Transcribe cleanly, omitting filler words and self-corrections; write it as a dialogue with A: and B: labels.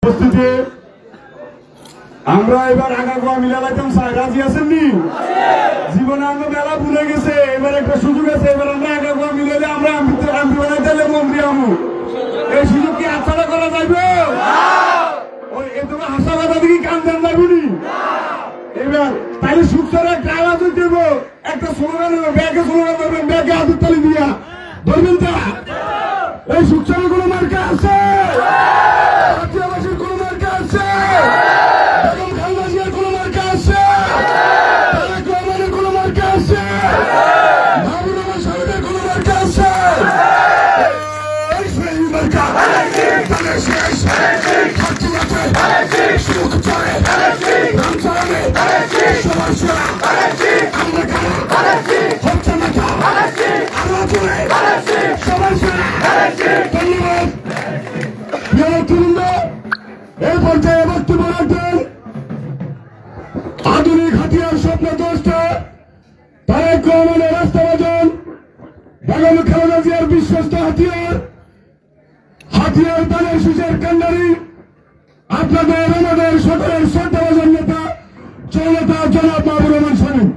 A: উপস্থিতি আমরা এবার আগাগোয়া মিলা লাইতাম রাজি আছেননি? জীবনে আমরা মেলা ভুলে গেছে, এবার একটা সুযোগ আছে। এবার আমরা আগাগোয়া মিলালে আমরা এমপি বানাইতে মন্ত্রী আমু। এই সুযোগ কি আচ্ছাড়া করা যাবে? ওই তোমার হাসা কথা দিকে কান দেন যাবনি। এবার তাহলে সুখসরে একটা আওয়াজ দেব, একটা স্লোগান দেবো, ব্যাগে স্লোগান ধরবেন, ব্যাগে হাতের তালি দিয়া ধরবেন। তা এই সুখসরে কোনো মার্কা আছে? কোনো মার্কা আছে? কোনো মার্কা আছে? কোনো মার্কা আছে? মাহবুব আমার সাহেবের কোনো মার্কা আছে? মার্কা শেষ সুখ চলে রামচরণে সবার সেরা আমরা খাবো হচ্ছে না আমরা চলে সবার সেরা। ধন্যবাদ। এই পর্যায়ে বক্তব্য রাখবেন আধুনিক হাতিয়ার স্বপ্ন দ্রষ্টা তারেক রহমানের রাস্তাবাজন, বেগম খালেদা জিয়ার বিশ্বস্ত হাতিয়ার, হাতিয়ার দানের শীষের কান্ডারি, আপনাদের আমাদের সকলের শ্রদ্ধাভাজন নেতা জনতা জনাব মাহবুব রহমান সালিম।